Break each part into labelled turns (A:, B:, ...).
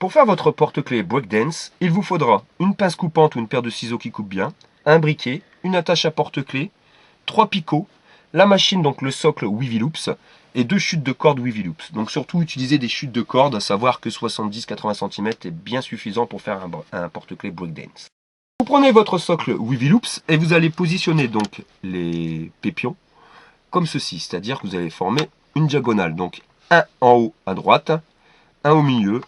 A: Pour faire votre porte-clés breakdance, il vous faudra une pince coupante ou une paire de ciseaux qui coupent bien, un briquet, une attache à porte-clés, 3 picots, la machine, donc le socle Wavy Loops, et 2 chutes de corde Wavy Loops. Donc surtout utilisez des chutes de corde, à savoir que 70-80 cm est bien suffisant pour faire un porte-clés breakdance. Vous prenez votre socle Wavy Loops et vous allez positionner donc les pépions comme ceci, c'est-à-dire que vous allez former une diagonale. Donc un en haut à droite, un au milieu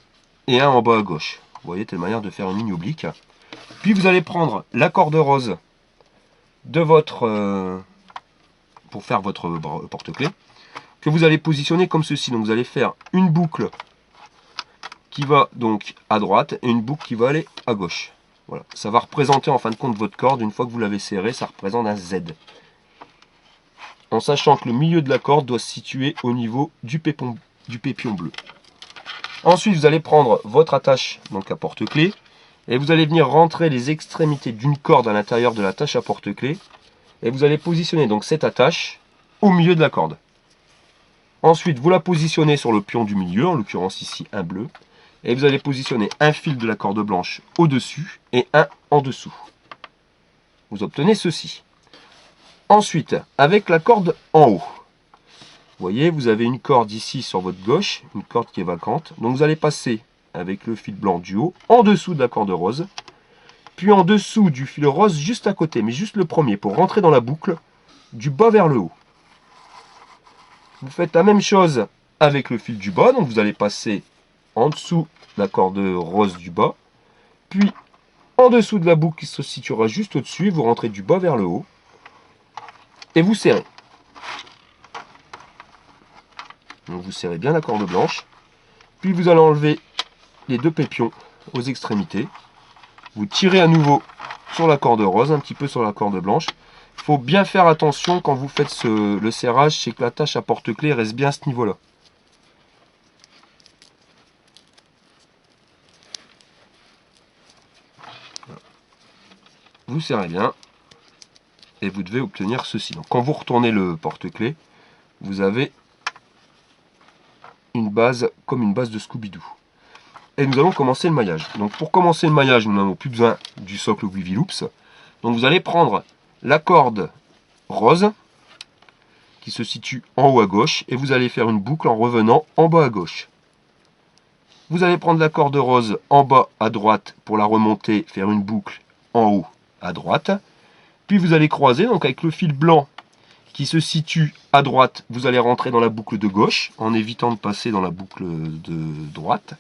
A: et un en bas à gauche. Vous voyez, telle manière de faire une ligne oblique. Puis vous allez prendre la corde rose de votre pour faire votre porte-clés, que vous allez positionner comme ceci. Donc vous allez faire une boucle qui va donc à droite et une boucle qui va aller à gauche. Voilà, ça va représenter en fin de compte votre corde. Une fois que vous l'avez serré, ça représente un Z. En sachant que le milieu de la corde doit se situer au niveau du pépion bleu. Ensuite, vous allez prendre votre attache donc à porte-clés et vous allez venir rentrer les extrémités d'une corde à l'intérieur de l'attache à porte-clés et vous allez positionner donc cette attache au milieu de la corde. Ensuite, vous la positionnez sur le pion du milieu, en l'occurrence ici un bleu, et vous allez positionner un fil de la corde blanche au-dessus et un en dessous. Vous obtenez ceci. Ensuite, avec la corde en haut, vous voyez, vous avez une corde ici sur votre gauche, une corde qui est vacante. Donc vous allez passer avec le fil blanc du haut, en dessous de la corde rose, puis en dessous du fil rose juste à côté, mais juste le premier, pour rentrer dans la boucle du bas vers le haut. Vous faites la même chose avec le fil du bas, donc vous allez passer en dessous de la corde rose du bas, puis en dessous de la boucle qui se situera juste au-dessus, vous rentrez du bas vers le haut, et vous serrez. Donc vous serrez bien la corde blanche, puis vous allez enlever les 2 pépions aux extrémités. Vous tirez à nouveau sur la corde rose, un petit peu sur la corde blanche. Il faut bien faire attention quand vous faites le serrage, c'est que l'attache à porte-clés reste bien à ce niveau-là. Vous serrez bien et vous devez obtenir ceci. Donc quand vous retournez le porte-clés, vous avez une base comme une base de Scooby-Doo. Et nous allons commencer le maillage. Donc pour commencer le maillage, nous n'avons plus besoin du socle Wavy Loops. Donc vous allez prendre la corde rose qui se situe en haut à gauche et vous allez faire une boucle en revenant en bas à gauche. Vous allez prendre la corde rose en bas à droite pour la remonter, faire une boucle en haut à droite. Puis vous allez croiser, donc avec le fil blanc qui se situe à droite, vous allez rentrer dans la boucle de gauche en évitant de passer dans la boucle de droite.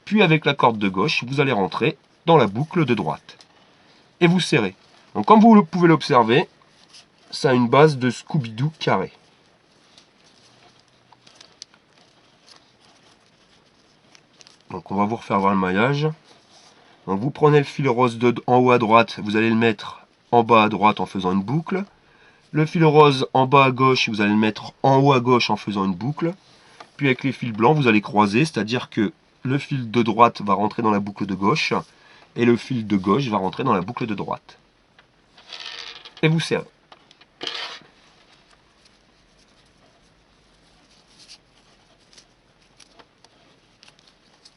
A: Puis avec la corde de gauche, vous allez rentrer dans la boucle de droite. Et vous serrez. Donc comme vous pouvez l'observer, ça a une base de Scooby-Doo carré. Donc on va vous refaire voir le maillage. Donc vous prenez le fil rose en haut à droite, vous allez le mettre en bas à droite en faisant une boucle. Le fil rose en bas à gauche, vous allez le mettre en haut à gauche en faisant une boucle. Puis avec les fils blancs, vous allez croiser, c'est-à-dire que le fil de droite va rentrer dans la boucle de gauche et le fil de gauche va rentrer dans la boucle de droite. Et vous serrez.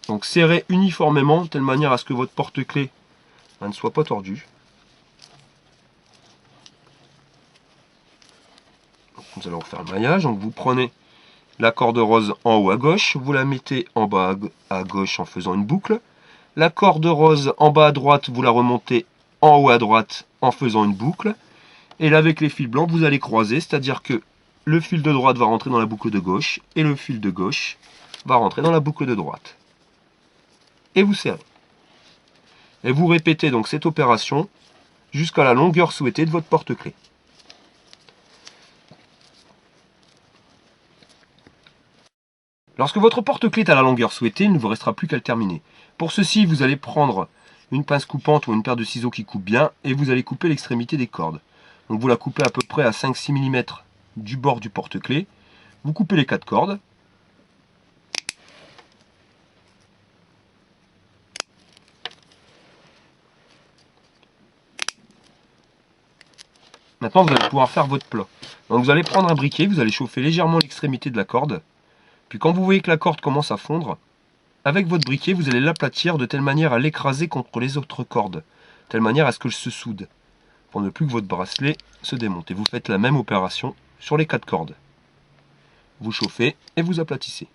A: Donc serrez uniformément de telle manière à ce que votre porte-clés ne soit pas tordu. Donc, nous allons refaire le maillage. Donc vous prenez la corde rose en haut à gauche, vous la mettez en bas à gauche en faisant une boucle. La corde rose en bas à droite, vous la remontez en haut à droite en faisant une boucle. Et là avec les fils blancs, vous allez croiser, c'est-à-dire que le fil de droite va rentrer dans la boucle de gauche et le fil de gauche va rentrer dans la boucle de droite. Et vous serrez. Et vous répétez donc cette opération jusqu'à la longueur souhaitée de votre porte-clés. Lorsque votre porte-clés est à la longueur souhaitée, il ne vous restera plus qu'à le terminer. Pour ceci, vous allez prendre une pince coupante ou une paire de ciseaux qui coupent bien et vous allez couper l'extrémité des cordes. Donc vous la coupez à peu près à 5-6 mm du bord du porte-clés. Vous coupez les 4 cordes. Maintenant, vous allez pouvoir faire votre plat. Donc vous allez prendre un briquet, vous allez chauffer légèrement l'extrémité de la corde. Puis quand vous voyez que la corde commence à fondre, Avec votre briquet, vous allez l'aplatir de telle manière à l'écraser contre les autres cordes, de telle manière à ce qu'elle se soude, pour ne plus que votre bracelet se démonte. Et vous faites la même opération sur les 4 cordes. Vous chauffez et vous aplatissez.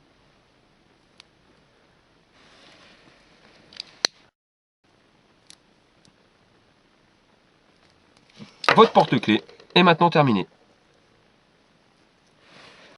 A: Votre porte-clés est maintenant terminé.